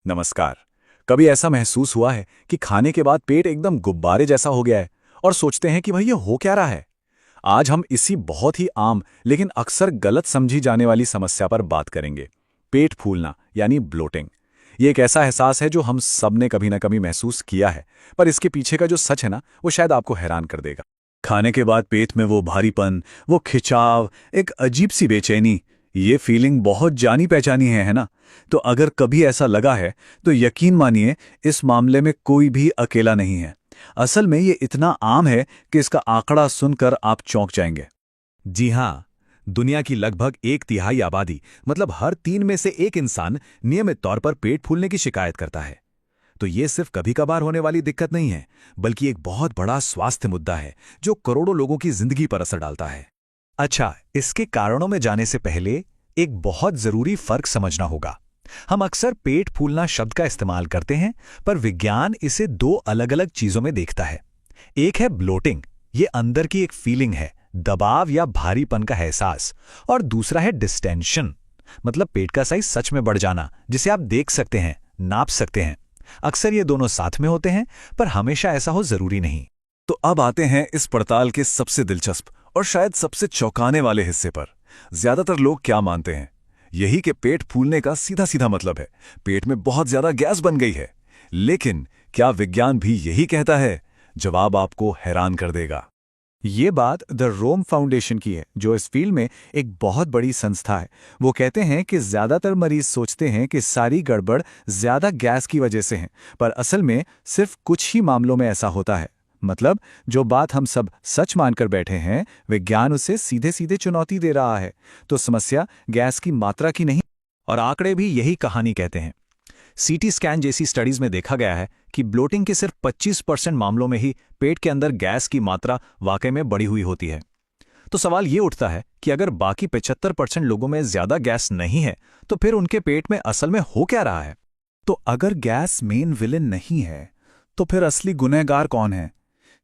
नमस्कार। कभी ऐसा महसूस हुआ है कि खाने के बाद पेट एकदम गुब्बारे जैसा हो गया है और सोचते हैं कि भाई ये हो क्या रहा है। आज हम इसी बहुत ही आम लेकिन अक्सर गलत समझी जाने वाली समस्या पर बात करेंगे। पेट फूलना यानी ब्लोटिंग। ये एक ऐसा एहसास है जो हम सब ने कभी ना कभी महसूस किया है, पर इसके पीछे का जो सच है ना, वो शायद आपको हैरान कर देगा। खाने के बाद पेट में वो भारीपन, वो खिंचाव, एक अजीब सी बेचैनी, ये फीलिंग बहुत जानी पहचानी है ना? तो अगर कभी ऐसा लगा है तो यकीन मानिए, इस मामले में कोई भी अकेला नहीं है। असल में ये इतना आम है कि इसका आंकड़ा सुनकर आप चौंक जाएंगे। जी हाँ, दुनिया की लगभग 1/3 आबादी, मतलब हर 3 में से 1 इंसान नियमित तौर पर पेट फूलने की शिकायत करता है। तो ये सिर्फ कभी कभार होने वाली दिक्कत नहीं है, बल्कि एक बहुत बड़ा स्वास्थ्य मुद्दा है जो करोड़ों लोगों की जिंदगी पर असर डालता है। अच्छा, इसके कारणों में जाने से पहले एक बहुत जरूरी फर्क समझना होगा। हम अक्सर पेट फूलना शब्द का इस्तेमाल करते हैं, पर विज्ञान इसे 2 अलग-अलग चीजों में देखता है। एक है ब्लोटिंग, ये अंदर की एक फीलिंग है, दबाव या भारीपन का एहसास, और दूसरा है डिस्टेंशन, मतलब पेट का साइज सच में बढ़ जाना, जिसे आप देख सकते हैं, नाप सकते हैं। अक्सर ये दोनों साथ में होते हैं, पर हमेशा ऐसा हो जरूरी नहीं। तो अब आते हैं इस पड़ताल के सबसे दिलचस्प और शायद सबसे चौंकाने वाले हिस्से पर। ज्यादातर लोग क्या मानते हैं? यही कि पेट फूलने का सीधा सीधा मतलब है पेट में बहुत ज्यादा गैस बन गई है। लेकिन क्या विज्ञान भी यही कहता है? जवाब आपको हैरान कर देगा। ये बात द रोम फाउंडेशन की है, जो इस फील्ड में एक बहुत बड़ी संस्था है। वो कहते हैं कि ज्यादातर मरीज सोचते हैं कि सारी गड़बड़ ज्यादा गैस की वजह से है, पर असल में सिर्फ कुछ ही मामलों में ऐसा होता है। मतलब जो बात हम सब सच मानकर बैठे हैं, विज्ञान उसे सीधे सीधे चुनौती दे रहा है। तो समस्या गैस की मात्रा की नहीं, और आंकड़े भी यही कहानी कहते हैं। सीटी स्कैन जैसी स्टडीज में देखा गया है कि ब्लोटिंग के सिर्फ 25% मामलों में ही पेट के अंदर गैस की मात्रा वाकई में बढ़ी हुई होती है। तो सवाल ये उठता है कि अगर बाकी 75% लोगों में ज्यादा गैस नहीं है, तो फिर उनके पेट में असल में हो क्या रहा है? तो अगर गैस मेन विलेन नहीं है, तो फिर असली गुनहगार कौन है?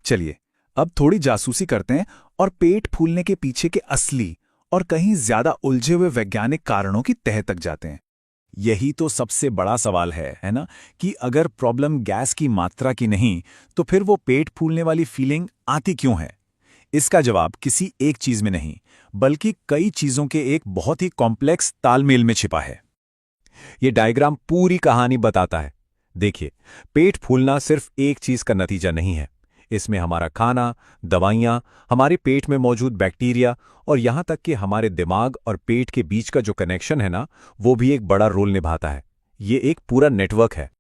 चलिए अब थोड़ी जासूसी करते हैं और पेट फूलने के पीछे के असली और कहीं ज्यादा उलझे हुए वैज्ञानिक कारणों की तह तक जाते हैं। यही तो सबसे बड़ा सवाल है ना, कि अगर प्रॉब्लम गैस की मात्रा की नहीं, तो फिर वो पेट फूलने वाली फीलिंग आती क्यों है? इसका जवाब किसी एक चीज में नहीं, बल्कि कई चीजों के एक बहुत ही कॉम्प्लेक्स तालमेल में छिपा है। ये डायग्राम पूरी कहानी बताता है। देखिए, पेट फूलना सिर्फ एक चीज का नतीजा नहीं है। इसमें हमारा खाना, दवाइयाँ, हमारे पेट में मौजूद बैक्टीरिया और यहाँ तक कि हमारे दिमाग और पेट के बीच का जो कनेक्शन है ना, वो भी एक बड़ा रोल निभाता है। ये एक पूरा नेटवर्क है।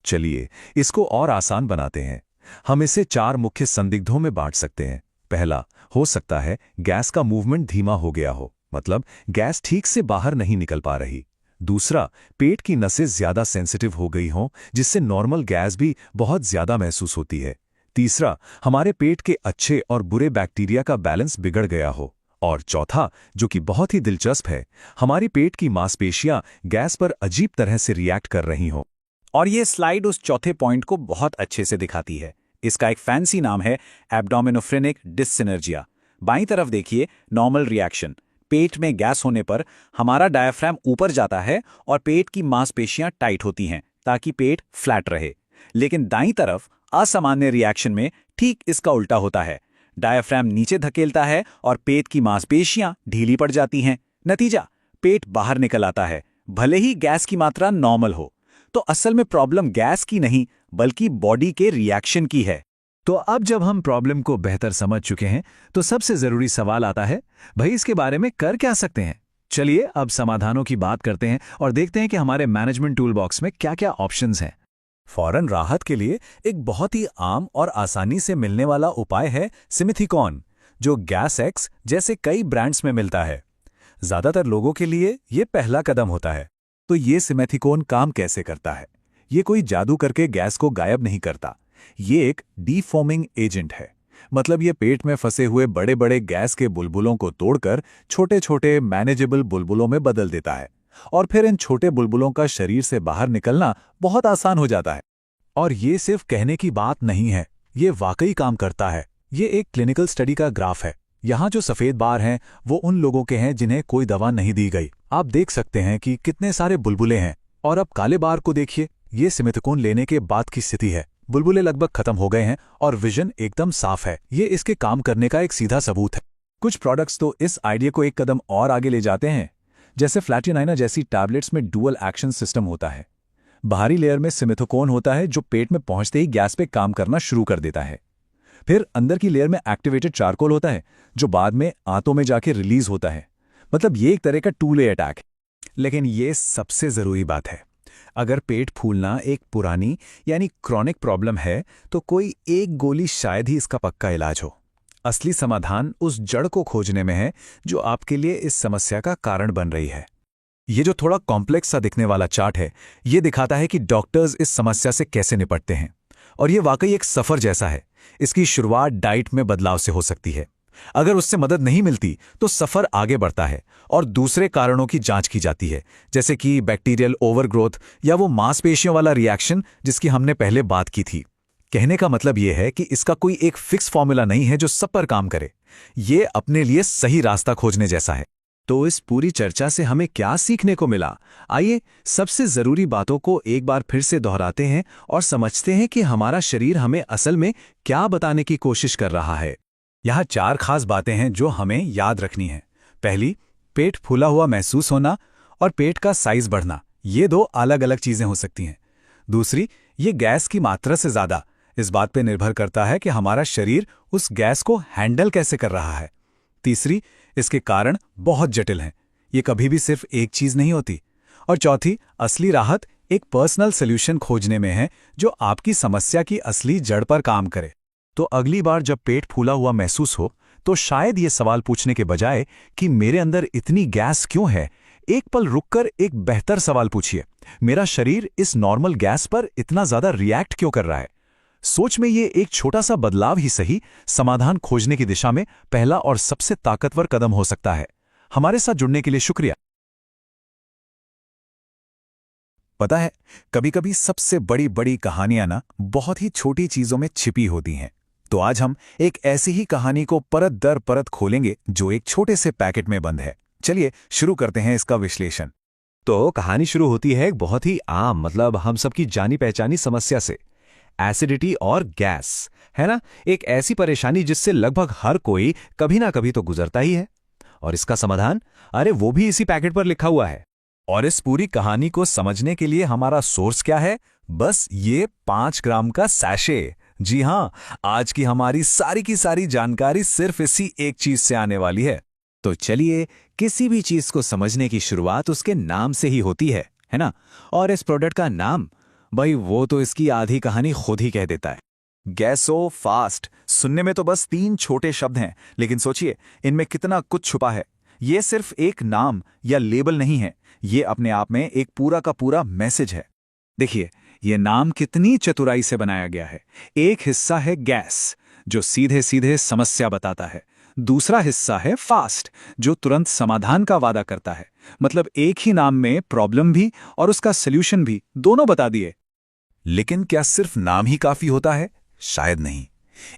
चलिए इसको और आसान बनाते हैं। हम इसे 4 मुख्य संदिग्धों में बांट सकते हैं। पहला, हो सकता है गैस का मूवमेंट धीमा हो गया हो, मतलब गैस ठीक से बाहर नहीं निकल पा रही। दूसरा, पेट की नसें ज्यादा सेंसिटिव हो गई हों, जिससे नॉर्मल गैस भी बहुत ज्यादा महसूस होती है। तीसरा, हमारे पेट के अच्छे और बुरे बैक्टीरिया का बैलेंस बिगड़ गया हो। और चौथा, जो कि बहुत ही दिलचस्प है, हमारी पेट की मांसपेशियां गैस पर अजीब तरह से रिएक्ट कर रही हों। और ये स्लाइड उस चौथे पॉइंट को बहुत अच्छे से दिखाती है। इसका एक फैंसी नाम है एब्डोमिनोफ्रेनिक डिससिनर्जिया। बाईं तरफ देखिए, नॉर्मल रिएक्शन। पेट में गैस होने पर हमारा डायफ्राम ऊपर जाता है और पेट की मांसपेशियां टाइट होती हैं ताकि पेट फ्लैट रहे। लेकिन दाईं तरफ असामान्य रिएक्शन में ठीक इसका उल्टा होता है। डायफ्राम नीचे धकेलता है और पेट की मांसपेशियां ढीली पड़ जाती हैं। नतीजा, पेट बाहर निकल आता है, भले ही गैस की मात्रा नॉर्मल हो। तो असल में प्रॉब्लम गैस की नहीं, बल्कि बॉडी के रिएक्शन की है। तो अब जब हम प्रॉब्लम को बेहतर समझ चुके हैं, तो सबसे जरूरी सवाल आता है, भाई इसके बारे में कर क्या सकते हैं? चलिए अब समाधानों की बात करते हैं और देखते हैं कि हमारे मैनेजमेंट टूल बॉक्स में क्या क्या ऑप्शंस हैं। फौरन राहत के लिए एक बहुत ही आम और आसानी से मिलने वाला उपाय है सिमिथिकॉन, जो गैस एक्स जैसे कई ब्रांड्स में मिलता है। ज्यादातर लोगों के लिए ये पहला कदम होता है। तो ये सिमेथिकोन काम कैसे करता है? ये कोई जादू करके गैस को गायब नहीं करता। ये एक डीफॉर्मिंग एजेंट है। मतलब ये पेट में फंसे हुए बड़े बड़े गैस के बुलबुलों को तोड़कर छोटे छोटे मैनेजेबल बुलबुलों में बदल देता है, और फिर इन छोटे बुलबुलों का शरीर से बाहर निकलना बहुत आसान हो जाता है। और ये सिर्फ कहने की बात नहीं है, ये वाकई काम करता है। ये एक क्लिनिकल स्टडी का ग्राफ है। यहाँ जो सफेद बार हैं वो उन लोगों के हैं जिन्हें कोई दवा नहीं दी गई। आप देख सकते हैं कि कितने सारे बुलबुले हैं। और अब काले बार को देखिए, ये सिमिथकोन लेने के बाद की स्थिति है। बुलबुले लगभग खत्म हो गए हैं और विजन एकदम साफ है। ये इसके काम करने का एक सीधा सबूत है। कुछ प्रोडक्ट्स तो इस आइडिया को एक कदम और आगे ले जाते हैं, जैसे फ्लैटिनाइना जैसी टैबलेट्स में डुअल एक्शन सिस्टम होता है। बाहरी लेयर में सिमिथोकोन होता है जो पेट में पहुंचते ही गैस पे काम करना शुरू कर देता है। फिर अंदर की लेयर में एक्टिवेटेड चारकोल होता है जो बाद में आंतों में जाके रिलीज होता है। मतलब ये एक तरह का टू ले अटैक है। लेकिन ये सबसे जरूरी बात है, अगर पेट फूलना एक पुरानी यानी क्रॉनिक प्रॉब्लम है तो कोई एक गोली शायद ही इसका पक्का इलाज हो। असली समाधान उस जड़ को खोजने में है जो आपके लिए इस समस्या का कारण बन रही है। ये जो थोड़ा कॉम्प्लेक्स सा दिखने वाला चार्ट है, ये दिखाता है कि डॉक्टर्स इस समस्या से कैसे निपटते हैं। और ये वाकई एक सफर जैसा है। इसकी शुरुआत डाइट में बदलाव से हो सकती है। अगर उससे मदद नहीं मिलती तो सफर आगे बढ़ता है और दूसरे कारणों की जांच की जाती है, जैसे कि बैक्टीरियल ओवरग्रोथ या वो मांसपेशियों वाला रिएक्शन जिसकी हमने पहले बात की थी। कहने का मतलब ये है कि इसका कोई एक फिक्स फॉर्मूला नहीं है जो सब पर काम करे। ये अपने लिए सही रास्ता खोजने जैसा है। तो इस पूरी चर्चा से हमें क्या सीखने को मिला? आइए सबसे जरूरी बातों को एक बार फिर से दोहराते हैं और समझते हैं कि हमारा शरीर हमें असल में क्या बताने की कोशिश कर रहा है। यहाँ 4 खास बातें हैं जो हमें याद रखनी है। पहली, पेट फूला हुआ महसूस होना और पेट का साइज बढ़ना, ये 2 अलग अलग चीजें हो सकती हैं। दूसरी, ये गैस की मात्रा से ज्यादा, इस बात पे निर्भर करता है कि हमारा शरीर उस गैस को हैंडल कैसे कर रहा है। तीसरी, इसके कारण बहुत जटिल हैं, ये कभी भी सिर्फ एक चीज नहीं होती। और चौथी, असली राहत एक पर्सनल सॉल्यूशन खोजने में है जो आपकी समस्या की असली जड़ पर काम करे। तो अगली बार जब पेट फूला हुआ महसूस हो तो शायद ये सवाल पूछने के बजाय कि मेरे अंदर इतनी गैस क्यों है, एक पल रुककर एक बेहतर सवाल पूछिए, मेरा शरीर इस नॉर्मल गैस पर इतना ज्यादा रिएक्ट क्यों कर रहा है। सोच में ये एक छोटा सा बदलाव ही सही समाधान खोजने की दिशा में पहला और सबसे ताकतवर कदम हो सकता है। हमारे साथ जुड़ने के लिए शुक्रिया। पता है, कभी कभी सबसे बड़ी बड़ी कहानियां ना बहुत ही छोटी चीजों में छिपी होती हैं। तो आज हम एक ऐसी ही कहानी को परत दर परत खोलेंगे जो एक छोटे से पैकेट में बंद है। चलिए शुरू करते हैं इसका विश्लेषण। तो कहानी शुरू होती है एक बहुत ही आम, मतलब हम सबकी जानी पहचानी समस्या से, एसिडिटी और गैस, है ना। एक ऐसी परेशानी जिससे लगभग हर कोई कभी ना कभी तो गुजरता ही है। और इसका समाधान, अरे वो भी इसी पैकेट पर लिखा हुआ है। और इस पूरी कहानी को समझने के लिए हमारा सोर्स क्या है? बस ये 5 ग्राम का सैशे। जी हां, आज की हमारी सारी की सारी जानकारी सिर्फ इसी एक चीज से आने वाली है। तो चलिए, किसी भी चीज को समझने की शुरुआत उसके नाम से ही होती है ना। और इस प्रोडक्ट का नाम, भाई वो तो इसकी आधी कहानी खुद ही कह देता है। गैसो फास्ट सुनने में तो बस 3 छोटे शब्द हैं, लेकिन सोचिए इनमें कितना कुछ छुपा है। ये सिर्फ एक नाम या लेबल नहीं है, ये अपने आप में एक पूरा का पूरा मैसेज है। देखिए, ये नाम कितनी चतुराई से बनाया गया है। एक हिस्सा है गैस, जो सीधे सीधे समस्या बताता है। दूसरा हिस्सा है फास्ट, जो तुरंत समाधान का वादा करता है। मतलब एक ही नाम में प्रॉब्लम भी और उसका सल्यूशन भी दोनों बता दिए। लेकिन क्या सिर्फ नाम ही काफी होता है? शायद नहीं।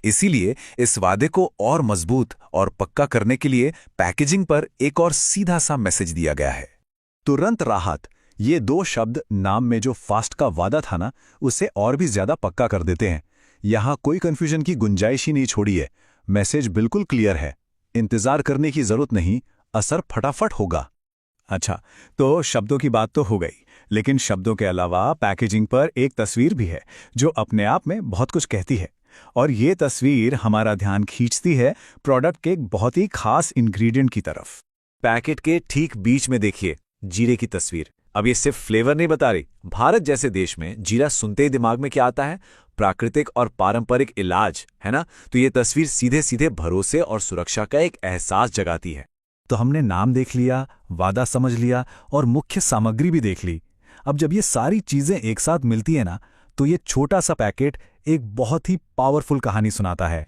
इसीलिए इस वादे को और मजबूत और पक्का करने के लिए पैकेजिंग पर एक और सीधा सा मैसेज दिया गया है, तुरंत राहत। ये 2 शब्द नाम में जो फास्ट का वादा था ना, उसे और भी ज्यादा पक्का कर देते हैं। यहां कोई कंफ्यूजन की गुंजाइश ही नहीं छोड़ी है। मैसेज बिल्कुल क्लियर है, इंतजार करने की जरूरत नहीं, असर फटाफट होगा। अच्छा, तो शब्दों की बात तो हो गई, लेकिन शब्दों के अलावा पैकेजिंग पर एक तस्वीर भी है जो अपने आप में बहुत कुछ कहती है। और ये तस्वीर हमारा ध्यान खींचती है प्रोडक्ट के एक बहुत ही खास इंग्रेडिएंट की तरफ। पैकेट के ठीक बीच में देखिए जीरे की तस्वीर। अब ये सिर्फ फ्लेवर नहीं बता रही। भारत जैसे देश में जीरा सुनते ही दिमाग में क्या आता है? प्राकृतिक और पारंपरिक इलाज, है ना। तो ये तस्वीर सीधे सीधे भरोसे और सुरक्षा का एक एहसास जगाती है। तो हमने नाम देख लिया, वादा समझ लिया और मुख्य सामग्री भी देख ली। अब जब ये सारी चीजें एक साथ मिलती है ना, तो ये छोटा सा पैकेट एक बहुत ही पावरफुल कहानी सुनाता है।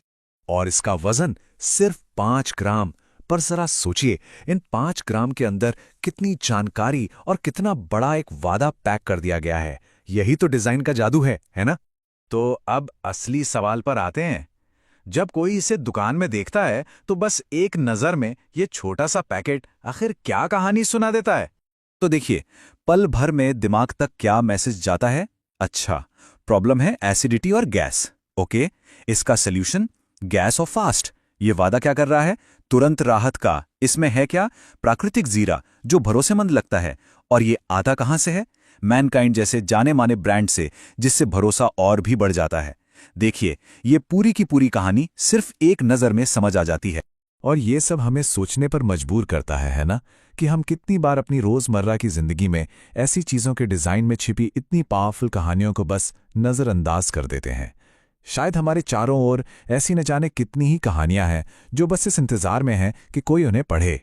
और इसका वजन सिर्फ 5 ग्राम। पर जरा सोचिए, इन 5 ग्राम के अंदर कितनी जानकारी और कितना बड़ा एक वादा पैक कर दिया गया है। यही तो डिजाइन का जादू है ना। तो अब असली सवाल पर आते हैं। जब कोई इसे दुकान में देखता है तो बस एक नजर में ये छोटा सा पैकेट आखिर क्या कहानी सुना देता है? तो देखिए, पल भर में दिमाग तक क्या मैसेज जाता है? अच्छा, प्रॉब्लम है एसिडिटी और गैस। ओके, इसका सॉल्यूशन गैस और फास्ट। ये वादा क्या कर रहा है? तुरंत राहत का। इसमें है क्या? प्राकृतिक जीरा, जो भरोसेमंद लगता है। और ये आता कहां से है? मैनकाइंड जैसे जाने माने ब्रांड से, जिससे भरोसा और भी बढ़ जाता है। देखिए, ये पूरी की पूरी कहानी सिर्फ एक नज़र में समझ आ जाती है। और ये सब हमें सोचने पर मजबूर करता है ना, कि हम कितनी बार अपनी रोज़मर्रा की ज़िंदगी में ऐसी चीज़ों के डिज़ाइन में छिपी इतनी पावरफुल कहानियों को बस नज़रअंदाज कर देते हैं। शायद हमारे चारों ओर ऐसी न जाने कितनी ही कहानियां हैं जो बस इस इंतज़ार में हैं कि कोई उन्हें पढ़े।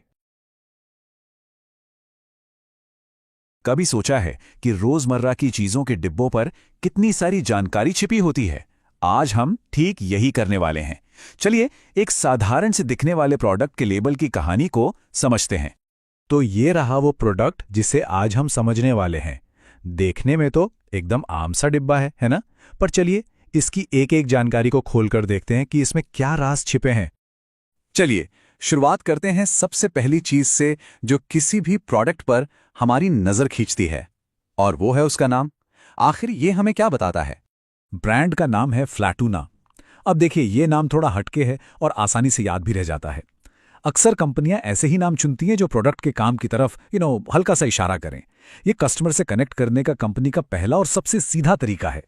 कभी सोचा है कि रोजमर्रा की चीजों के डिब्बों पर कितनी सारी जानकारी छिपी होती है? आज हम ठीक यही करने वाले हैं। चलिए एक साधारण से दिखने वाले प्रोडक्ट के लेबल की कहानी को समझते हैं। तो ये रहा वो प्रोडक्ट जिसे आज हम समझने वाले हैं। देखने में तो एकदम आम सा डिब्बा है ना? पर चलिए इसकी एक एक जानकारी को खोलकर देखते हैं कि इसमें क्या राज छिपे हैं। चलिए शुरुआत करते हैं सबसे पहली चीज से, जो किसी भी प्रोडक्ट पर हमारी नजर खींचती है, और वो है उसका नाम। आखिर ये हमें क्या बताता है? ब्रांड का नाम है फ्लैटूना। अब देखिए, ये नाम थोड़ा हटके है और आसानी से याद भी रह जाता है। अक्सर कंपनियां ऐसे ही नाम चुनती हैं जो प्रोडक्ट के काम की तरफ हल्का सा इशारा करें। ये कस्टमर से कनेक्ट करने का कंपनी का पहला और सबसे सीधा तरीका है।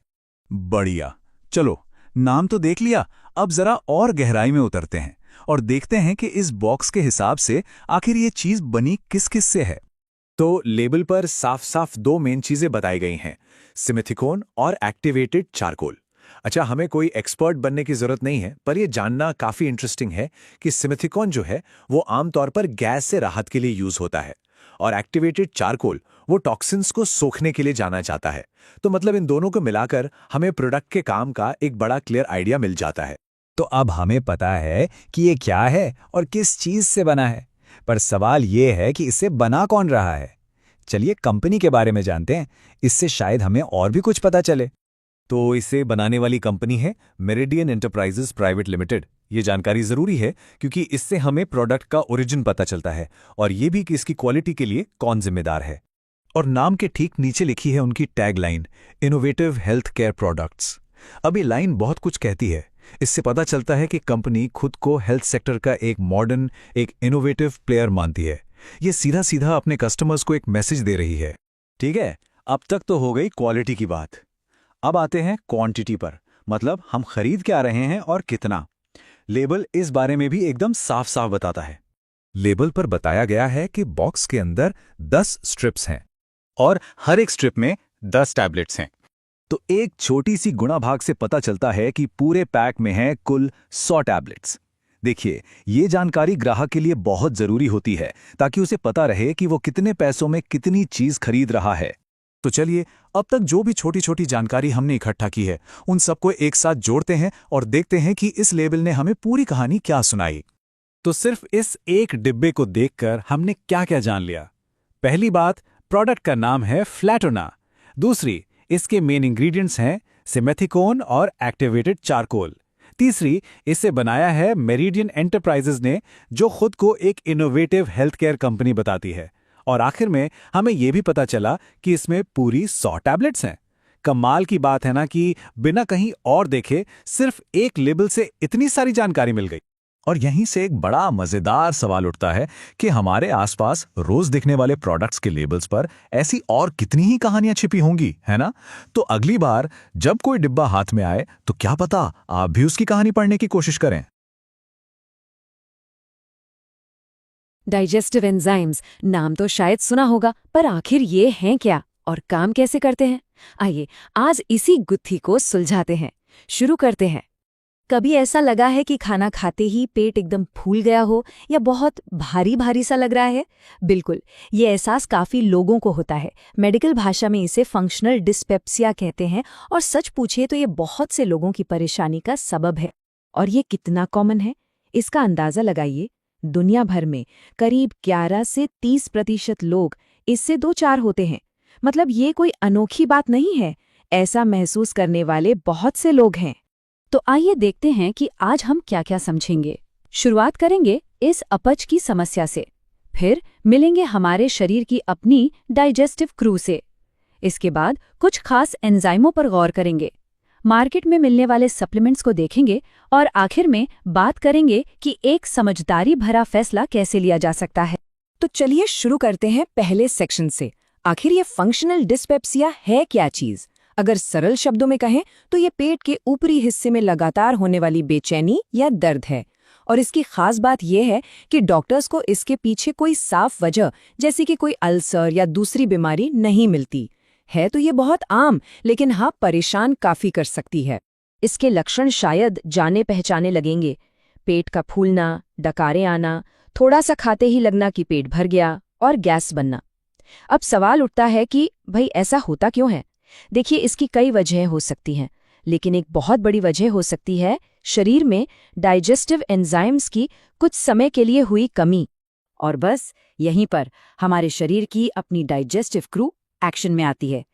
बढ़िया, चलो नाम तो देख लिया, अब जरा और गहराई में उतरते हैं और देखते हैं कि इस बॉक्स के हिसाब से आखिर ये चीज बनी किस किस से है। तो लेबल पर साफ साफ दो मेन चीजें बताई गई हैं, सिमेथिकोन और एक्टिवेटेड चारकोल। अच्छा, हमें कोई एक्सपर्ट बनने की जरूरत नहीं है, पर यह जानना काफी इंटरेस्टिंग है कि सिमेथिकोन जो है वो आमतौर पर गैस से राहत के लिए यूज होता है, और एक्टिवेटेड चारकोल वो टॉक्सिन्स को सोखने के लिए जाना जाता है। तो मतलब इन दोनों को मिलाकर हमें प्रोडक्ट के काम का एक बड़ा क्लियर आइडिया मिल जाता है। तो अब हमें पता है कि ये क्या है और किस चीज से बना है, पर सवाल ये है कि इसे बना कौन रहा है। चलिए कंपनी के बारे में जानते हैं, इससे शायद हमें और भी कुछ पता चले। तो इसे बनाने वाली कंपनी है मेरिडियन एंटरप्राइजेस प्राइवेट लिमिटेड। ये जानकारी जरूरी है क्योंकि इससे हमें प्रोडक्ट का ओरिजिन पता चलता है, और ये भी कि इसकी क्वालिटी के लिए कौन जिम्मेदार है। और नाम के ठीक नीचे लिखी है उनकी tagline, innovative health care products. अब ये लाइन बहुत कुछ कहती है। इससे पता चलता है कि कंपनी खुद को हेल्थ सेक्टर का एक मॉडर्न, एक इनोवेटिव प्लेयर मानती है। ये सीधा सीधा अपने कस्टमर्स को एक मैसेज दे रही है। ठीक है, अब तक तो हो गई क्वालिटी की बात। अब आते हैं क्वांटिटी पर, मतलब हम खरीद क्या रहे हैं और कितना। लेबल इस बारे में भी एकदम साफ साफ बताता है। लेबल पर बताया गया है कि बॉक्स के अंदर 10 स्ट्रिप्स हैं और हर एक स्ट्रिप में 10 टैबलेट्स हैं। तो एक छोटी सी गुणा भाग से पता चलता है कि पूरे पैक में है कुल 100 टैबलेट्स। देखिए, ये जानकारी ग्राहक के लिए बहुत जरूरी होती है ताकि उसे पता रहे कि वो कितने पैसों में कितनी चीज खरीद रहा है। तो चलिए अब तक जो भी छोटी छोटी जानकारी हमने इकट्ठा की है उन सबको एक साथ जोड़ते हैं और देखते हैं कि इस लेबल ने हमें पूरी कहानी क्या सुनाई। तो सिर्फ इस एक डिब्बे को देखकर हमने क्या क्या जान लिया। पहली बात, प्रोडक्ट का नाम है फ्लैटूना। दूसरी, इसके मेन इंग्रेडिएंट्स हैं सिमेथिकोन और एक्टिवेटेड चारकोल। तीसरी, इसे बनाया है मेरिडियन एंटरप्राइजेज ने, जो खुद को एक इनोवेटिव हेल्थ केयर कंपनी बताती है। और आखिर में हमें यह भी पता चला कि इसमें पूरी 100 टैबलेट्स हैं। कमाल की बात है ना कि बिना कहीं और देखे सिर्फ एक लेबल से इतनी सारी जानकारी मिल गई। और यहीं से एक बड़ा मजेदार सवाल उठता है कि हमारे आसपास रोज दिखने वाले प्रोडक्ट्स के लेबल्स पर ऐसी और कितनी ही कहानियां छिपी होंगी, है ना? तो अगली बार जब कोई डिब्बा हाथ में आए तो क्या पता आप भी उसकी कहानी पढ़ने की कोशिश करें। डाइजेस्टिव एंजाइम्स, नाम तो शायद सुना होगा, पर आखिर ये हैं क्या और काम कैसे करते हैं? आइए आज इसी गुत्थी को सुलझाते हैं। शुरू करते हैं। कभी ऐसा लगा है कि खाना खाते ही पेट एकदम फूल गया हो या बहुत भारी भारी सा लग रहा है? बिल्कुल, ये एहसास काफी लोगों को होता है। मेडिकल भाषा में इसे फंक्शनल डिस्पेप्सिया कहते हैं, और सच पूछे तो ये बहुत से लोगों की परेशानी का सबब है। और ये कितना कॉमन है, इसका अंदाजा लगाइए। दुनिया भर में करीब 11 से 30% लोग इससे 2-4 होते हैं। मतलब ये कोई अनोखी बात नहीं है, ऐसा महसूस करने वाले बहुत से लोग हैं। तो आइए देखते हैं कि आज हम क्या क्या समझेंगे। शुरुआत करेंगे इस अपच की समस्या से, फिर मिलेंगे हमारे शरीर की अपनी डाइजेस्टिव क्रू से। इसके बाद कुछ खास एंजाइमों पर गौर करेंगे, मार्केट में मिलने वाले सप्लीमेंट्स को देखेंगे और आखिर में बात करेंगे कि एक समझदारी भरा फैसला कैसे लिया जा सकता है। तो चलिए शुरू करते हैं पहले सेक्शन से। आखिर ये फंक्शनल डिस्पेप्सिया है क्या चीज? अगर सरल शब्दों में कहें तो ये पेट के ऊपरी हिस्से में लगातार होने वाली बेचैनी या दर्द है। और इसकी खास बात यह है कि डॉक्टर्स को इसके पीछे कोई साफ वजह जैसे कि कोई अल्सर या दूसरी बीमारी नहीं मिलती है। तो ये बहुत आम लेकिन हाँ परेशान काफी कर सकती है। इसके लक्षण शायद जाने पहचाने लगेंगे, पेट का फूलना, डकारें आना, थोड़ा सा खाते ही लगना कि पेट भर गया और गैस बनना। अब सवाल उठता है कि भाई ऐसा होता क्यों है? देखिए, इसकी कई वजहें हो सकती हैं, लेकिन एक बहुत बड़ी वजह हो सकती है शरीर में डाइजेस्टिव एंजाइम्स की कुछ समय के लिए हुई कमी। और बस यहीं पर हमारे शरीर की अपनी डाइजेस्टिव क्रू एक्शन में आती है।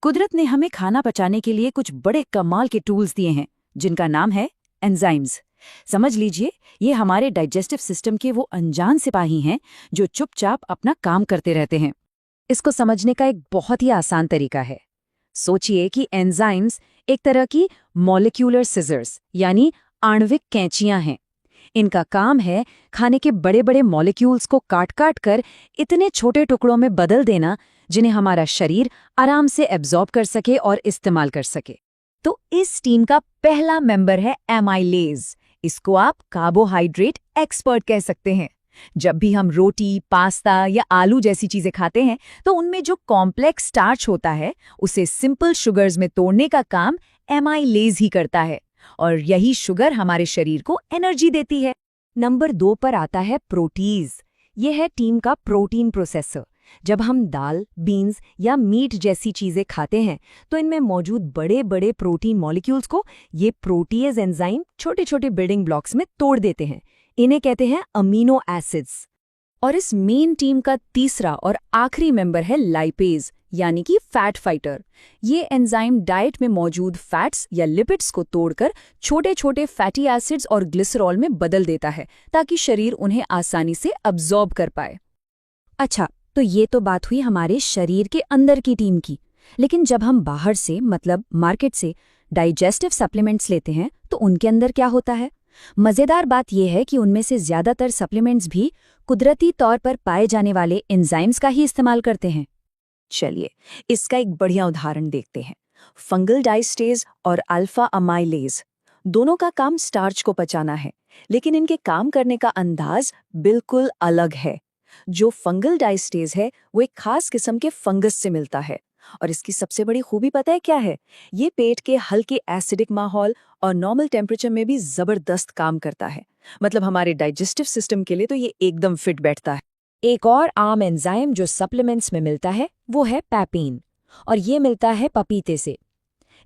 कुदरत ने हमें खाना पचाने के लिए कुछ बड़े कमाल के टूल्स दिए हैं जिनका नाम है एंजाइम्स। समझ लीजिए, ये हमारे डाइजेस्टिव सिस्टम के वो अनजान सिपाही हैं जो चुपचाप अपना काम करते रहते हैं। इसको समझने का एक बहुत ही आसान तरीका है। सोचिए कि एंजाइम्स एक तरह की मॉलिक्यूलर सिजर्स यानी आणविक कैंचियां हैं। इनका काम है खाने के बड़े बड़े मॉलिक्यूल्स को काट काट कर इतने छोटे टुकड़ों में बदल देना जिन्हें हमारा शरीर आराम से एब्जॉर्ब कर सके और इस्तेमाल कर सके। तो इस टीम का पहला मेंबर है एमाइलेज। इसको आप कार्बोहाइड्रेट एक्सपर्ट कह सकते हैं। जब भी हम रोटी, पास्ता या आलू जैसी चीजें खाते हैं तो उनमें जो कॉम्प्लेक्स स्टार्च होता है उसे सिंपल शुगर्स में तोड़ने का काम एमाइलेज ही करता है, और यही शुगर हमारे शरीर को एनर्जी देती है। नंबर 2 पर आता है प्रोटीज। ये है टीम का प्रोटीन प्रोसेसर। जब हम दाल, बीन्स या मीट जैसी चीजें खाते हैं तो इनमें मौजूद बड़े बड़े प्रोटीन मॉलिक्यूल्स को ये प्रोटीएज एंजाइम छोटे छोटे बिल्डिंग ब्लॉक्स में तोड़ देते हैं। इन्हें कहते हैं अमीनो एसिड्स। और इस मेन टीम का तीसरा और आखिरी मेंबर है लाइपेज यानी कि फैट फाइटर। ये एंजाइम डाइट में मौजूद फैट्स या लिपिड्स को तोड़कर छोटे छोटे फैटी एसिड्स और ग्लिसरॉल में बदल देता है ताकि शरीर उन्हें आसानी से अब्जॉर्ब कर पाए। अच्छा, तो ये तो बात हुई हमारे शरीर के अंदर की टीम की। लेकिन जब हम बाहर से मतलब मार्केट से डाइजेस्टिव सप्लीमेंट्स लेते हैं तो उनके अंदर क्या होता है? मजेदार बात यह है कि उनमें से ज्यादातर सप्लीमेंट्स भी कुदरती तौर पर पाए जाने वाले एंजाइम्स का ही इस्तेमाल करते हैं। चलिए इसका एक बढ़िया उदाहरण देखते हैं। फंगल डाइस्टेज और अल्फा अमाइलेज दोनों का काम स्टार्च को पचाना है, लेकिन इनके काम करने का अंदाज बिल्कुल अलग है। जो फंगल डाइस्टेज है वो एक खास किस्म के फंगस से मिलता है, और इसकी सबसे बड़ी खूबी पता है क्या है? ये पेट के हल्के एसिडिक माहौल और नॉर्मल टेम्परेचर में भी जबरदस्त काम करता है। मतलब हमारे डाइजेस्टिव सिस्टम के लिए तो ये एकदम फिट बैठता है। एक और आम एंजाइम जो सप्लीमेंट्स में मिलता है वो है पैपीन, और ये मिलता है पपीते से।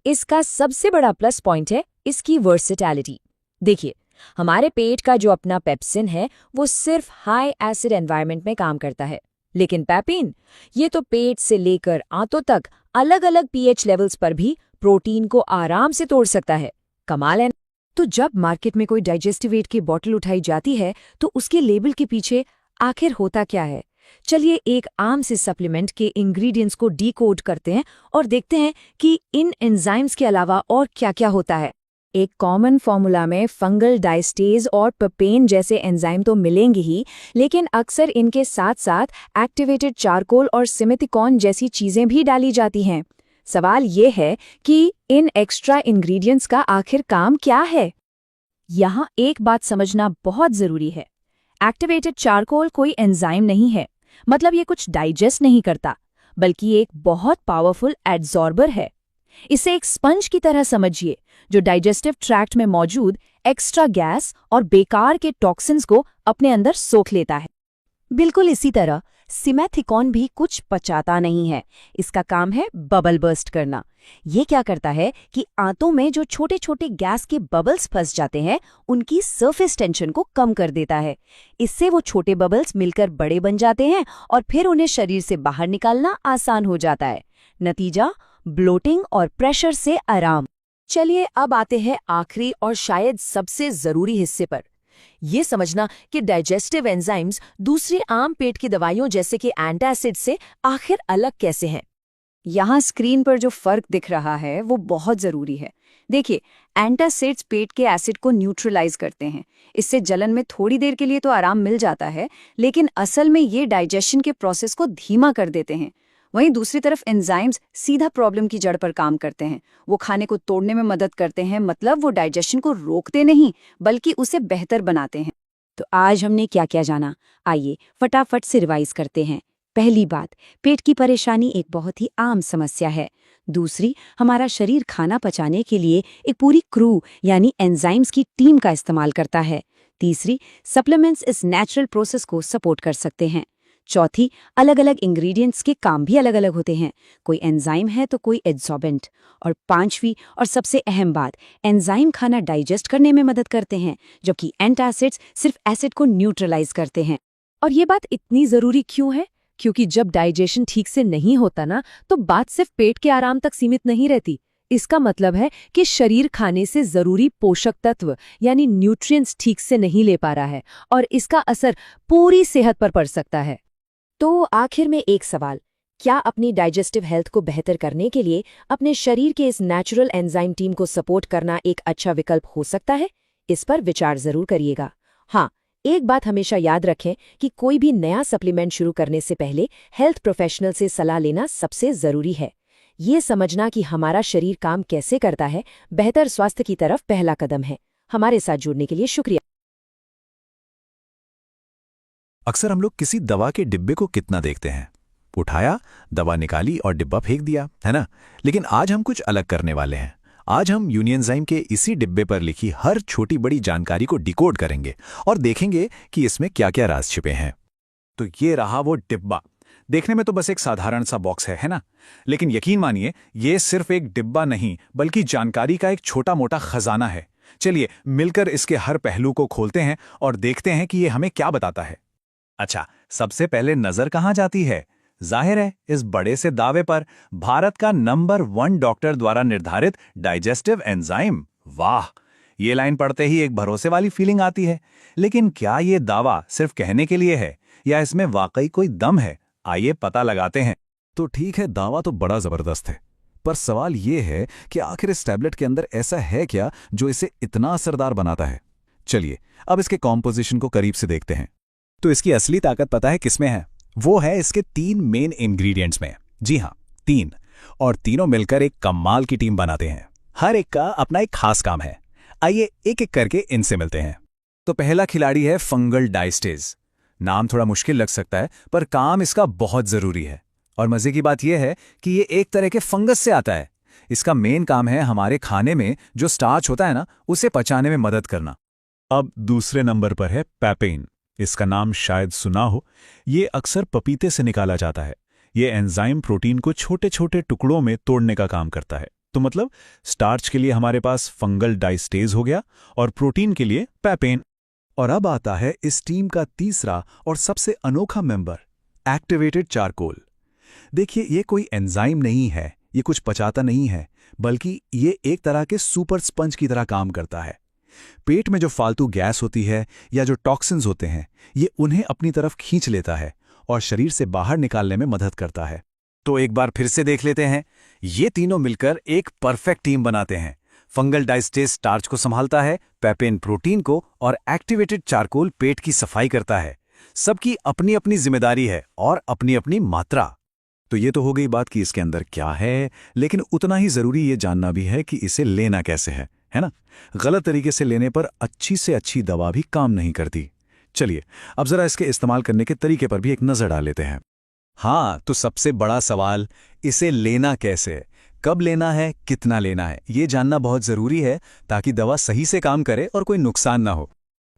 इसका सबसे बड़ा प्लस पॉइंट है इसकी वर्सेटैलिटी। देखिए, हमारे पेट का जो अपना पेप्सिन है वो सिर्फ हाई एसिड एनवायरनमेंट में काम करता है, लेकिन पैपीन ये तो पेट से लेकर आंतों तक अलग अलग पीएच लेवल्स पर भी प्रोटीन को आराम से तोड़ सकता है। कमाल है। तो जब मार्केट में कोई डाइजेस्टिव एड की बोतल उठाई जाती है तो उसके लेबल के पीछे आखिर होता क्या है? चलिए एक आम से सप्लीमेंट के इंग्रेडिएंट्स को डीकोड करते हैं और देखते हैं कि इन एंजाइम्स के अलावा और क्या क्या होता है। एक कॉमन फॉर्मूला में फंगल डाइस्टेज और पेपेन जैसे एंजाइम तो मिलेंगे ही, लेकिन अक्सर इनके साथ साथ एक्टिवेटेड चारकोल और सिमेथिकॉन जैसी चीजें भी डाली जाती हैं। सवाल ये है कि इन एक्स्ट्रा इंग्रेडिएंट्स का आखिर काम क्या है? यहाँ एक बात समझना बहुत जरूरी है। एक्टिवेटेड चारकोल कोई एंजाइम नहीं है, मतलब ये कुछ डाइजेस्ट नहीं करता, बल्कि एक बहुत पावरफुल एड्सॉर्बर है। इसे एक स्पंज की तरह समझिए जो डाइजेस्टिव ट्रैक्ट में मौजूद एक्स्ट्रा गैस और बेकार के टॉक्सिन्स को अपने अंदर सोख लेता है। बिल्कुल इसी तरह सिमेथिकॉन भी कुछ पचाता नहीं है, इसका काम है बबल बर्स्ट करना। ये क्या करता है कि आंतों में जो छोटे छोटे गैस के बबल्स फंस जाते हैं उनकी सरफेस टेंशन को कम कर देता है। इससे वो छोटे बबल्स मिलकर बड़े बन जाते हैं और फिर उन्हें शरीर से बाहर निकालना आसान हो जाता है। नतीजा ब्लोटिंग और प्रेशर से आराम। चलिए अब आते हैं आखिरी और शायद सबसे जरूरी हिस्से पर। ये समझना कि डाइजेस्टिव एंजाइम्स दूसरी आम पेट की दवाइयों जैसे कि एंटासिड से आखिर अलग कैसे हैं। यहाँ स्क्रीन पर जो फर्क दिख रहा है वो बहुत जरूरी है। देखिए, एंटासिड्स पेट के एसिड को न्यूट्रलाइज करते हैं। इससे जलन में थोड़ी देर के लिए तो आराम मिल जाता है, लेकिन असल में ये डाइजेशन के प्रोसेस को धीमा कर देते हैं। वहीं दूसरी तरफ एंजाइम्स सीधा प्रॉब्लम की जड़ पर काम करते हैं। वो खाने को तोड़ने में मदद करते हैं, मतलब वो डाइजेशन को रोकते नहीं बल्कि उसे बेहतर बनाते हैं। तो आज हमने क्या क्या जाना, आइए फटाफट से रिवाइज करते हैं। पहली बात, पेट की परेशानी एक बहुत ही आम समस्या है। दूसरी, हमारा शरीर खाना पचाने के लिए एक पूरी क्रू यानी एंजाइम्स की टीम का इस्तेमाल करता है। तीसरी, सप्लीमेंट्स इस नेचुरल प्रोसेस को सपोर्ट कर सकते हैं। चौथी, अलग अलग इंग्रेडिएंट्स के काम भी अलग अलग होते हैं, कोई एंजाइम है तो कोई एड्सॉर्बेंट। और पांचवी और सबसे अहम बात, एंजाइम खाना डाइजेस्ट करने में मदद करते हैं, जबकि एंटासिड्स सिर्फ एसिड को न्यूट्रलाइज करते हैं। और ये बात इतनी जरूरी क्यों है? क्योंकि जब डाइजेशन ठीक से नहीं होता ना, तो बात सिर्फ पेट के आराम तक सीमित नहीं रहती। इसका मतलब है कि शरीर खाने से जरूरी पोषक तत्व यानी न्यूट्रिएंट्स ठीक से नहीं ले पा रहा है, और इसका असर पूरी सेहत पर पड़ सकता है। तो आखिर में एक सवाल, क्या अपनी डाइजेस्टिव हेल्थ को बेहतर करने के लिए अपने शरीर के इस नेचुरल एंजाइम टीम को सपोर्ट करना एक अच्छा विकल्प हो सकता है? इस पर विचार जरूर करिएगा। हाँ, एक बात हमेशा याद रखें कि कोई भी नया सप्लीमेंट शुरू करने से पहले हेल्थ प्रोफेशनल से सलाह लेना सबसे जरूरी है। ये समझना कि हमारा शरीर काम कैसे करता है, बेहतर स्वास्थ्य की तरफ पहला कदम है। हमारे साथ जुड़ने के लिए शुक्रिया। अक्सर हम लोग किसी दवा के डिब्बे को कितना देखते हैं, उठाया, दवा निकाली और डिब्बा फेंक दिया, है ना? लेकिन आज हम कुछ अलग करने वाले हैं। आज हम यूनिएंजाइम के इसी डिब्बे पर लिखी हर छोटी बड़ी जानकारी को डिकोड करेंगे और देखेंगे कि इसमें क्या क्या राज छिपे हैं। तो ये रहा वो डिब्बा। देखने में तो बस एक साधारण सा बॉक्स है ना? लेकिन यकीन मानिए, ये सिर्फ एक डिब्बा नहीं बल्कि जानकारी का एक छोटा मोटा खजाना है। चलिए मिलकर इसके हर पहलू को खोलते हैं और देखते हैं कि ये हमें क्या बताता है। अच्छा, सबसे पहले नजर कहाँ जाती है? जाहिर है इस बड़े से दावे पर, भारत का नंबर 1 डॉक्टर द्वारा निर्धारित डाइजेस्टिव एंजाइम। वाह, ये लाइन पढ़ते ही एक भरोसे वाली फीलिंग आती है। लेकिन क्या ये दावा सिर्फ कहने के लिए है या इसमें वाकई कोई दम है? आइए पता लगाते हैं। तो ठीक है, दावा तो बड़ा जबरदस्त है, पर सवाल ये है कि आखिर इस टैबलेट के अंदर ऐसा है क्या जो इसे इतना असरदार बनाता है? चलिए अब इसके कॉम्पोजिशन को करीब से देखते हैं। तो इसकी असली ताकत पता है किसमें है? वो है इसके 3 मेन इंग्रेडिएंट्स में। जी हाँ, 3। और तीनों मिलकर एक कमाल की टीम बनाते हैं। हर एक का अपना एक खास काम है। आइए एक एक करके इनसे मिलते हैं। तो पहला खिलाड़ी है फंगल डाइस्टेज। नाम थोड़ा मुश्किल लग सकता है, पर काम इसका बहुत जरूरी है। और मजे की बात यह है कि ये एक तरह के फंगस से आता है। इसका मेन काम है हमारे खाने में जो स्टार्च होता है ना, उसे पचाने में मदद करना। अब दूसरे नंबर पर है पैपेन। इसका नाम शायद सुना हो। ये अक्सर पपीते से निकाला जाता है। ये एंजाइम प्रोटीन को छोटे छोटे टुकड़ों में तोड़ने का काम करता है। तो मतलब स्टार्च के लिए हमारे पास फंगल डाइस्टेज हो गया और प्रोटीन के लिए पैपेन। और अब आता है इस टीम का तीसरा और सबसे अनोखा मेंबर, एक्टिवेटेड चारकोल। देखिए, ये कोई एंजाइम नहीं है, ये कुछ पचाता नहीं है, बल्कि ये एक तरह के सुपर स्पंज की तरह काम करता है। पेट में जो फालतू गैस होती है या जो टॉक्सिन्स होते हैं, ये उन्हें अपनी तरफ खींच लेता है और शरीर से बाहर निकालने में मदद करता है। तो एक बार फिर से देख लेते हैं। ये तीनों मिलकर एक परफेक्ट टीम बनाते हैं। फंगल डाइस्टेज स्टार्च को संभालता है, पैपेन प्रोटीन को, और एक्टिवेटेड चारकोल पेट की सफाई करता है। सबकी अपनी अपनी जिम्मेदारी है और अपनी अपनी मात्रा। तो ये तो हो गई बात कि इसके अंदर क्या है, लेकिन उतना ही जरूरी ये जानना भी है कि इसे लेना कैसे है ना? गलत तरीके से लेने पर अच्छी से अच्छी दवा भी काम नहीं करती। चलिए अब जरा इसके इस्तेमाल करने के तरीके पर भी एक नजर डाल लेते हैं। हाँ, तो सबसे बड़ा सवाल, इसे लेना कैसे, कब लेना है, कितना लेना है, ये जानना बहुत जरूरी है ताकि दवा सही से काम करे और कोई नुकसान ना हो।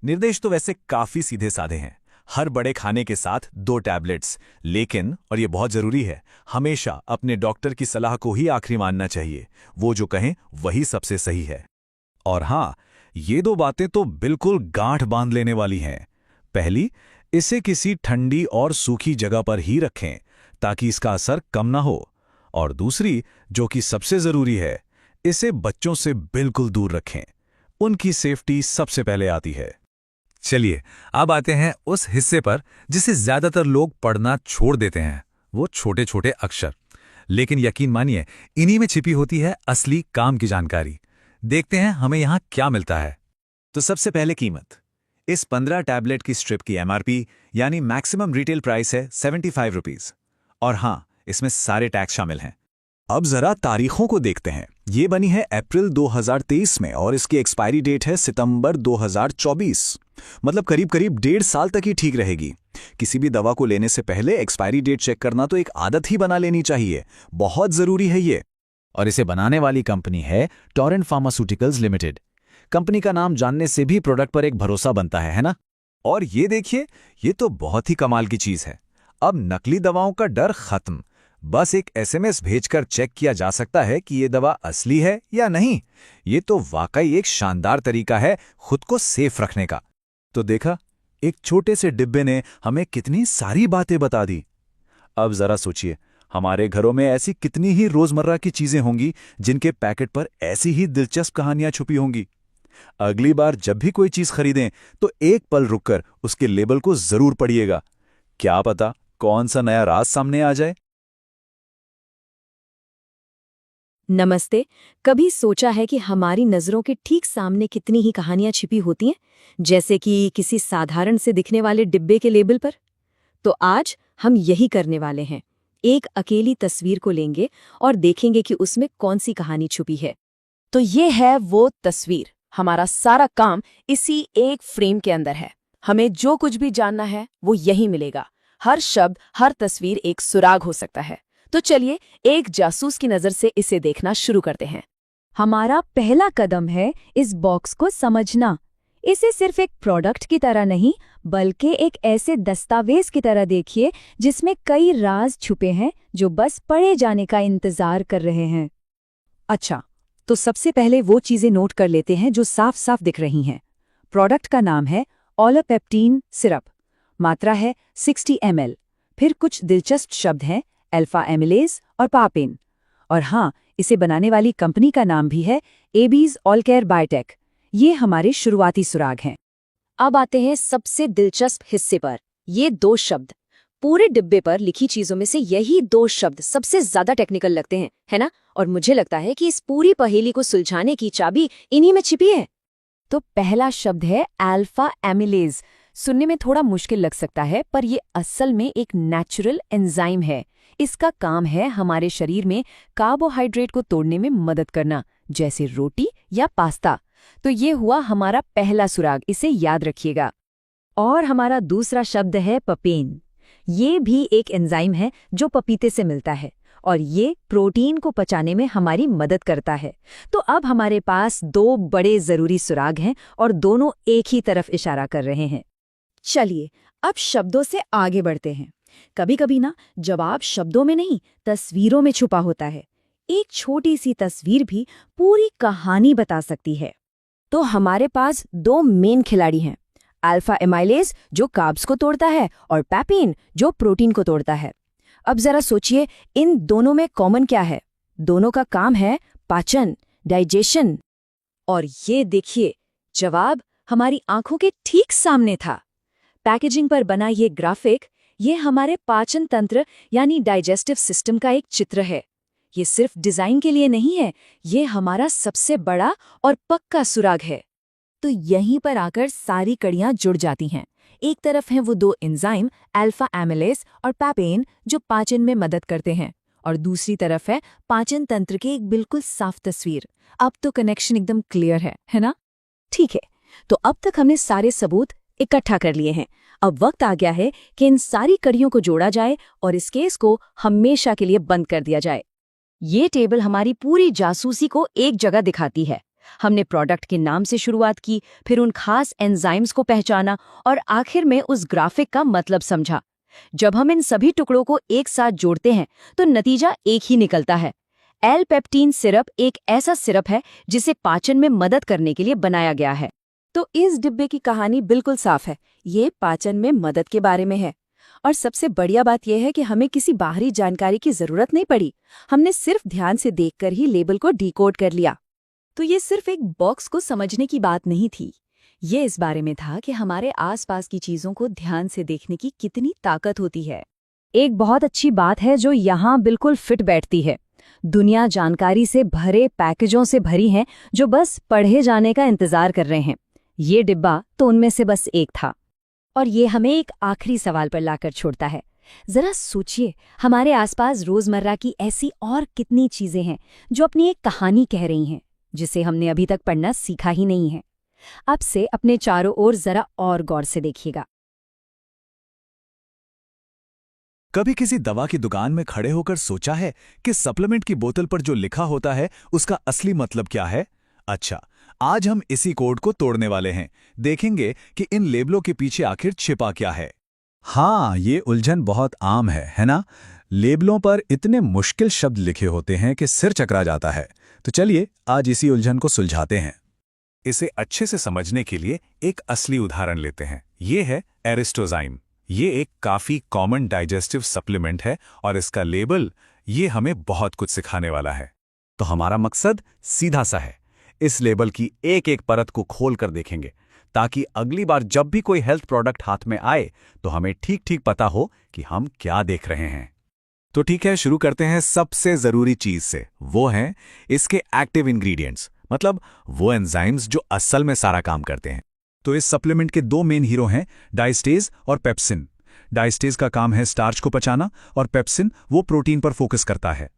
निर्देश तो वैसे काफी सीधे साधे हैं। हर बड़े खाने के साथ 2 टैबलेट्स, लेकिन, और ये बहुत जरूरी है, हमेशा अपने डॉक्टर की सलाह को ही आखिरी मानना चाहिए। वो जो कहें वही सबसे सही है। और हाँ, ये 2 बातें तो बिल्कुल गांठ बांध लेने वाली हैं। पहली, इसे किसी ठंडी और सूखी जगह पर ही रखें ताकि इसका असर कम ना हो। और दूसरी, जो कि सबसे जरूरी है, इसे बच्चों से बिल्कुल दूर रखें। उनकी सेफ्टी सबसे पहले आती है। चलिए अब आते हैं उस हिस्से पर जिसे ज्यादातर लोग पढ़ना छोड़ देते हैं, वो छोटे छोटे अक्षर। लेकिन यकीन मानिए, इन्हीं में छिपी होती है असली काम की जानकारी। देखते हैं हमें यहाँ क्या मिलता है। तो सबसे पहले कीमत। इस 15 टैबलेट की स्ट्रिप की एमआरपी यानी मैक्सिमम रिटेल प्राइस है 75 रुपीज। और हाँ, इसमें सारे टैक्स शामिल हैं। अब जरा तारीखों को देखते हैं। ये बनी है अप्रैल 2023 में और इसकी एक्सपायरी डेट है सितंबर 2024। मतलब करीब करीब 1.5 साल तक ही ठीक रहेगी। किसी भी दवा को लेने से पहले एक्सपायरी डेट चेक करना तो एक आदत ही बना लेनी चाहिए, बहुत जरूरी है ये। और इसे बनाने वाली कंपनी है टोरेंट फार्मास्यूटिकल्स लिमिटेड। कंपनी का नाम जानने से भी प्रोडक्ट पर एक भरोसा बनता है ना? और ये देखिए, ये तो बहुत ही कमाल की चीज है। अब नकली दवाओं का डर खत्म। बस एक एसएमएस भेजकर चेक किया जा सकता है कि ये दवा असली है या नहीं। ये तो वाकई एक शानदार तरीका है खुद को सेफ रखने का। तो देखा, एक छोटे से डिब्बे ने हमें कितनी सारी बातें बता दी। अब जरा सोचिए, हमारे घरों में ऐसी कितनी ही रोजमर्रा की चीजें होंगी जिनके पैकेट पर ऐसी ही दिलचस्प कहानियां छुपी होंगी। अगली बार जब भी कोई चीज खरीदें तो एक पल रुककर उसके लेबल को जरूर पढ़िएगा। क्या पता कौन सा नया राज सामने आ जाए। नमस्ते। कभी सोचा है कि हमारी नज़रों के ठीक सामने कितनी ही कहानियां छिपी होती हैं, जैसे कि किसी साधारण से दिखने वाले डिब्बे के लेबल पर? तो आज हम यही करने वाले हैं। एक अकेली तस्वीर को लेंगे और देखेंगे कि उसमें कौन सी कहानी छुपी है। तो ये है वो तस्वीर। हमारा सारा काम इसी एक फ्रेम के अंदर है। हमें जो कुछ भी जानना है वो यही मिलेगा। हर शब्द, हर तस्वीर एक सुराग हो सकता है। तो चलिए एक जासूस की नज़र से इसे देखना शुरू करते हैं। हमारा पहला कदम है इस बॉक्स को समझना। इसे सिर्फ एक प्रोडक्ट की तरह नहीं, बल्कि एक ऐसे दस्तावेज की तरह देखिए जिसमें कई राज छुपे हैं जो बस पढ़े जाने का इंतजार कर रहे हैं। अच्छा, तो सबसे पहले वो चीजें नोट कर लेते हैं जो साफ साफ दिख रही हैं। प्रोडक्ट का नाम है ओलापेप्टिन सिरप। मात्रा है 60 ml। फिर कुछ दिलचस्प शब्द हैं, अल्फा एमिलेज और पापेन। और हाँ, इसे बनाने वाली कंपनी का नाम भी है एबीज ऑलकेयर बायोटेक। ये हमारे शुरुआती सुराग हैं। अब आते हैं सबसे दिलचस्प हिस्से पर। ये 2 शब्द। पूरे डिब्बे पर लिखी चीजों में से यही 2 शब्द सबसे ज्यादा टेक्निकल लगते हैं, है ना? और मुझे लगता है कि इस पूरी पहेली को सुलझाने की चाबी इन्हीं में छिपी है। तो पहला शब्द है अल्फा एमिलेज। सुनने में थोड़ा मुश्किल लग सकता है, पर यह असल में एक नेचुरल एंजाइम है। इसका काम है हमारे शरीर में कार्बोहाइड्रेट को तोड़ने में मदद करना, जैसे रोटी या पास्ता। तो ये हुआ हमारा पहला सुराग, इसे याद रखिएगा। और हमारा दूसरा शब्द है पपेन। ये भी एक एंजाइम है जो पपीते से मिलता है और ये प्रोटीन को पचाने में हमारी मदद करता है। तो अब हमारे पास 2 बड़े जरूरी सुराग हैं और दोनों एक ही तरफ इशारा कर रहे हैं। चलिए अब शब्दों से आगे बढ़ते हैं। कभी कभी ना जवाब शब्दों में नहीं, तस्वीरों में छुपा होता है। एक छोटी सी तस्वीर भी पूरी कहानी बता सकती है। तो हमारे पास 2 मेन खिलाड़ी हैं, अल्फा एमाइलेज जो कार्ब्स को तोड़ता है और पैपिन जो प्रोटीन को तोड़ता है। अब जरा सोचिए, इन दोनों में कॉमन क्या है? दोनों का काम है पाचन, डाइजेशन। और ये देखिए, जवाब हमारी आंखों के ठीक सामने था। पैकेजिंग पर बना ये ग्राफिक, ये हमारे पाचन तंत्र यानी डाइजेस्टिव सिस्टम का एक चित्र है। ये सिर्फ डिजाइन के लिए नहीं है, ये हमारा सबसे बड़ा और पक्का सुराग है। तो यहीं पर आकर सारी कड़ियां जुड़ जाती हैं। एक तरफ हैं वो 2 एंजाइम अल्फा एमिलेज और पैपेन जो पाचन में मदद करते हैं, और दूसरी तरफ है पाचन तंत्र की एक बिल्कुल साफ तस्वीर। अब तो कनेक्शन एकदम क्लियर है ना? ठीक है, तो अब तक हमने सारे सबूत इकट्ठा कर लिए हैं। अब वक्त आ गया है कि इन सारी कड़ियों को जोड़ा जाए और इस केस को हमेशा के लिए बंद कर दिया जाए। ये टेबल हमारी पूरी जासूसी को एक जगह दिखाती है। हमने प्रोडक्ट के नाम से शुरुआत की, फिर उन खास एंजाइम्स को पहचाना और आखिर में उस ग्राफिक का मतलब समझा। जब हम इन सभी टुकड़ों को एक साथ जोड़ते हैं तो नतीजा एक ही निकलता है। एल-पेप्टिन सिरप एक ऐसा सिरप है जिसे पाचन में मदद करने के लिए बनाया गया है। तो इस डिब्बे की कहानी बिल्कुल साफ है, ये पाचन में मदद के बारे में है। और सबसे बढ़िया बात यह है कि हमें किसी बाहरी जानकारी की जरूरत नहीं पड़ी। हमने सिर्फ ध्यान से देखकर ही लेबल को डिकोड कर लिया। तो ये सिर्फ एक बॉक्स को समझने की बात नहीं थी, ये इस बारे में था कि हमारे आसपास की चीजों को ध्यान से देखने की कितनी ताकत होती है। एक बहुत अच्छी बात है जो यहाँ बिल्कुल फिट बैठती है। दुनिया जानकारी से भरे पैकेजों से भरी है जो बस पढ़े जाने का इंतजार कर रहे हैं। ये डिब्बा तो उनमें से बस एक था। और ये हमें एक आखिरी सवाल पर लाकर छोड़ता है। जरा सोचिए, हमारे आसपास रोजमर्रा की ऐसी और कितनी चीजें हैं जो अपनी एक कहानी कह रही हैं, जिसे हमने अभी तक पढ़ना सीखा ही नहीं है। अब से अपने चारों ओर जरा और गौर से देखिएगा। कभी किसी दवा की दुकान में खड़े होकर सोचा है कि सप्लीमेंट की बोतल पर जो लिखा होता है उसका असली मतलब क्या है? अच्छा, आज हम इसी कोड को तोड़ने वाले हैं। देखेंगे कि इन लेबलों के पीछे आखिर छिपा क्या है। हाँ, ये उलझन बहुत आम है ना? लेबलों पर इतने मुश्किल शब्द लिखे होते हैं कि सिर चकरा जाता है। तो चलिए आज इसी उलझन को सुलझाते हैं। इसे अच्छे से समझने के लिए एक असली उदाहरण लेते हैं। ये है एरिस्टोजाइम। ये एक काफी कॉमन डाइजेस्टिव सप्लीमेंट है और इसका लेबल ये हमें बहुत कुछ सिखाने वाला है। तो हमारा मकसद सीधा सा है। इस लेबल की एक एक परत को खोल कर देखेंगे ताकि अगली बार जब भी कोई हेल्थ प्रोडक्ट हाथ में आए तो हमें ठीक ठीक पता हो कि हम क्या देख रहे हैं। तो ठीक है, शुरू करते हैं सबसे जरूरी चीज से। वो हैं इसके एक्टिव इंग्रेडिएंट्स, मतलब वो एंजाइम्स जो असल में सारा काम करते हैं। तो इस सप्लीमेंट के दो मेन हीरो हैं, डायस्टेज और पेप्सिन। डायस्टेज का काम है स्टार्च को पचाना और पेप्सिन वो प्रोटीन पर फोकस करता है।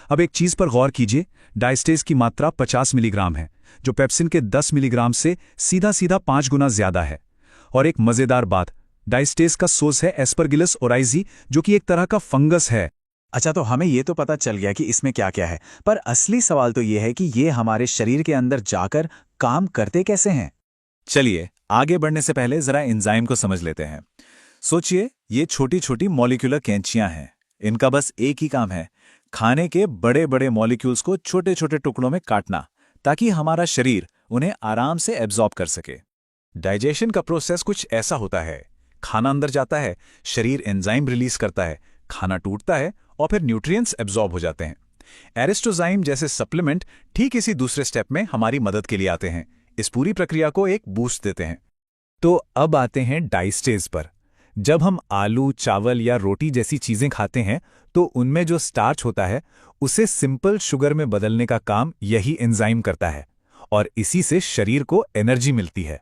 अब एक चीज पर गौर कीजिए, डायस्टेज की मात्रा 50 मिलीग्राम है, जो पेप्सिन के 10 मिलीग्राम से सीधा सीधा 5 गुना ज्यादा है। और एक मजेदार बात, डायस्टेज का सोर्स है एस्परगिलस ओराइजी, जो कि एक तरह का फंगस है। अच्छा, तो हमें ये तो पता चल गया कि इसमें क्या क्या है, पर असली सवाल तो ये है कि ये हमारे शरीर के अंदर जाकर काम करते कैसे हैं। चलिए आगे बढ़ने से पहले जरा एंजाइम को समझ लेते हैं। सोचिए, ये छोटी छोटी मॉलिक्यूलर कैंचियां हैं। इनका बस एक ही काम है, खाने के बड़े बड़े मॉलिक्यूल्स को छोटे छोटे टुकड़ों में काटना, ताकि हमारा शरीर उन्हें आराम से एब्जॉर्ब कर सके। डाइजेशन का प्रोसेस कुछ ऐसा होता है, खाना अंदर जाता है, शरीर एंजाइम रिलीज करता है, खाना टूटता है और फिर न्यूट्रिएंट्स एब्जॉर्ब हो जाते हैं। एरिस्टोजाइम जैसे सप्लीमेंट ठीक इसी दूसरे स्टेप में हमारी मदद के लिए आते हैं, इस पूरी प्रक्रिया को एक बूस्ट देते हैं। तो अब आते हैं डाइस्टेज पर। जब हम आलू, चावल या रोटी जैसी चीजें खाते हैं तो उनमें जो स्टार्च होता है उसे सिंपल शुगर में बदलने का काम यही एंजाइम करता है और इसी से शरीर को एनर्जी मिलती है।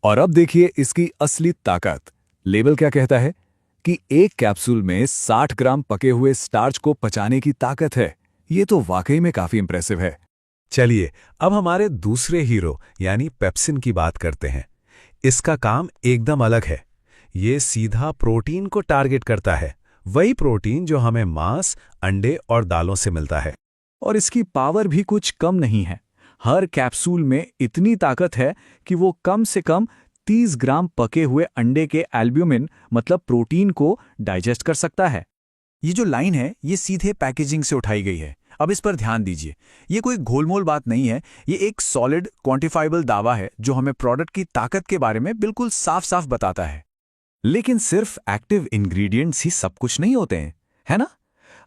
और अब देखिए इसकी असली ताकत। लेबल क्या कहता है कि एक कैप्सूल में 60 ग्राम पके हुए स्टार्च को पचाने की ताकत है। ये तो वाकई में काफी इंप्रेसिव है। चलिए अब हमारे दूसरे हीरो यानी पेप्सिन की बात करते हैं। इसका काम एकदम अलग है। ये सीधा प्रोटीन को टारगेट करता है, वही प्रोटीन जो हमें मांस, अंडे और दालों से मिलता है। और इसकी पावर भी कुछ कम नहीं है। हर कैप्सूल में इतनी ताकत है कि वो कम से कम 30 ग्राम पके हुए अंडे के एल्ब्यूमिन मतलब प्रोटीन को डाइजेस्ट कर सकता है। ये जो लाइन है ये सीधे पैकेजिंग से उठाई गई है। अब इस पर ध्यान दीजिए, ये कोई घोलमोल बात नहीं है, ये एक सॉलिड क्वांटिफाइबल दावा है जो हमें प्रोडक्ट की ताकत के बारे में बिल्कुल साफ साफ बताता है। लेकिन सिर्फ एक्टिव इंग्रेडिएंट्स ही सब कुछ नहीं होते हैं, है ना?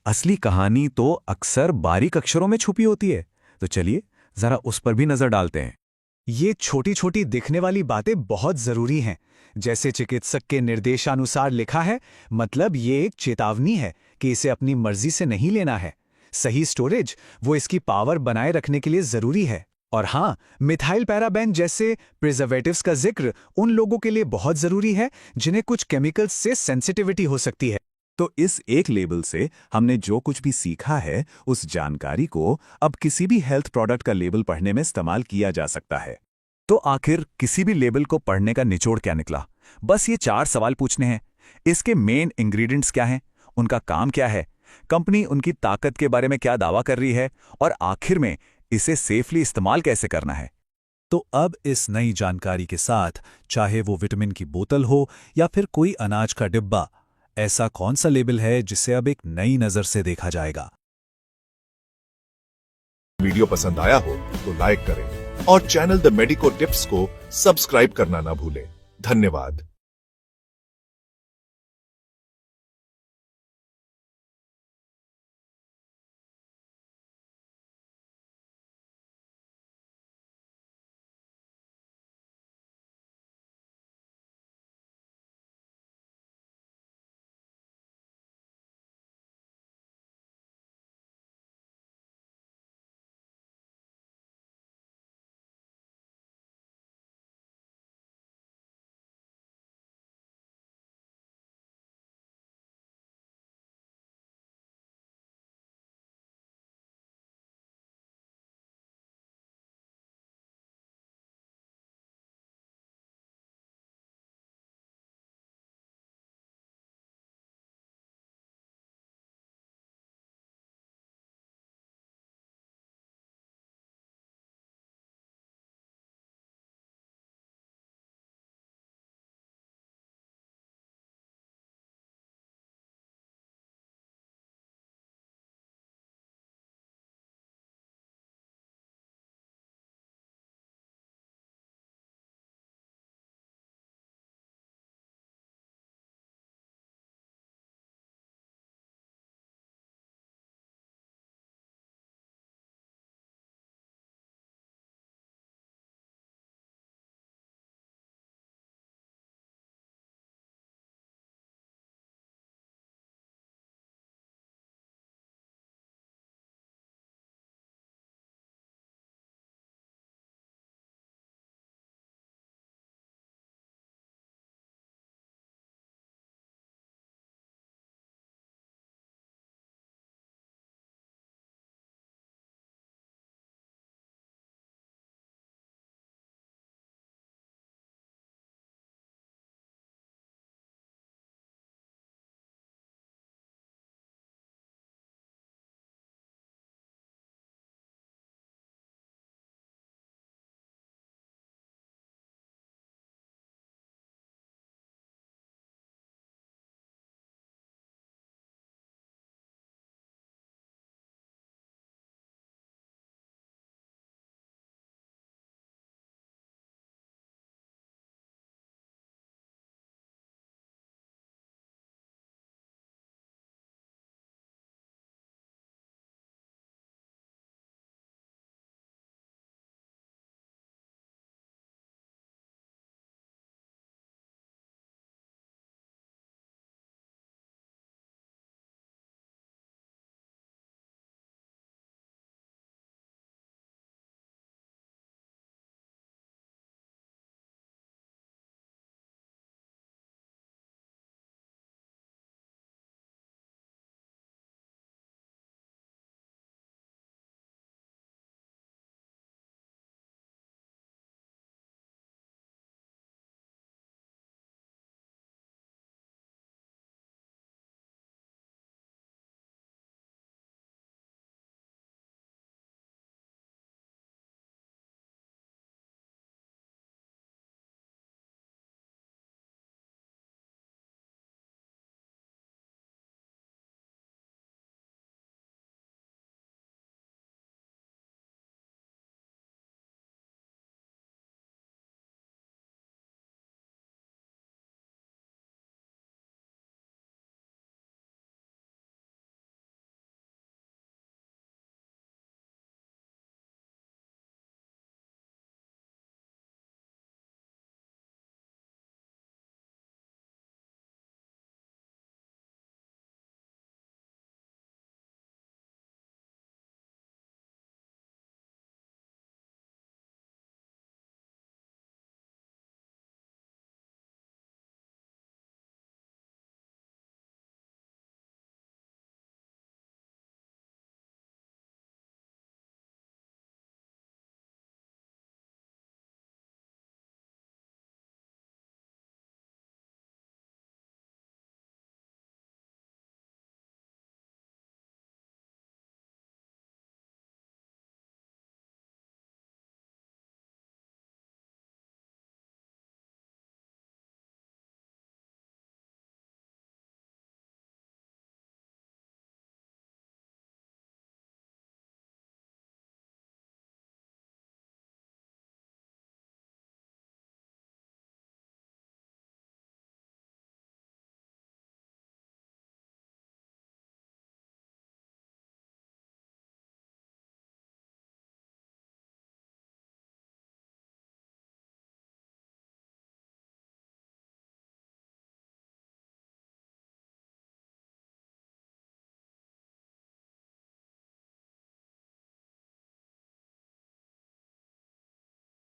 असली कहानी तो अक्सर बारीक अक्षरों में छुपी होती है। तो चलिए जरा उस पर भी नजर डालते हैं। ये छोटी छोटी दिखने वाली बातें बहुत जरूरी हैं। जैसे चिकित्सक के निर्देशानुसार लिखा है, मतलब ये एक चेतावनी है कि इसे अपनी मर्जी से नहीं लेना है। सही स्टोरेज वो इसकी पावर बनाए रखने के लिए जरूरी है। और हाँ, मिथाइल पैराबेन जैसे प्रिजर्वेटिव्स का जिक्र उन लोगों के लिए बहुत जरूरी है जिन्हें कुछ केमिकल्स से सेंसिटिविटी हो सकती है। तो इस एक लेबल से हमने जो कुछ भी सीखा है उस जानकारी को अब किसी भी हेल्थ प्रोडक्ट का लेबल पढ़ने में इस्तेमाल किया जा सकता है। तो आखिर किसी भी लेबल को पढ़ने का निचोड़ क्या निकला? बस ये 4 सवाल पूछने हैं। इसके मेन इंग्रेडिएंट्स क्या हैं, उनका काम क्या है, कंपनी उनकी ताकत के बारे में क्या दावा कर रही है और आखिर में इसे सेफली इस्तेमाल कैसे करना है। तो अब इस नई जानकारी के साथ, चाहे वो विटामिन की बोतल हो या फिर कोई अनाज का डिब्बा, ऐसा कौन सा लेबल है जिसे अब एक नई नजर से देखा जाएगा? वीडियो पसंद आया हो तो लाइक करें और चैनल द मेडिको टिप्स को सब्सक्राइब करना ना भूलें। धन्यवाद।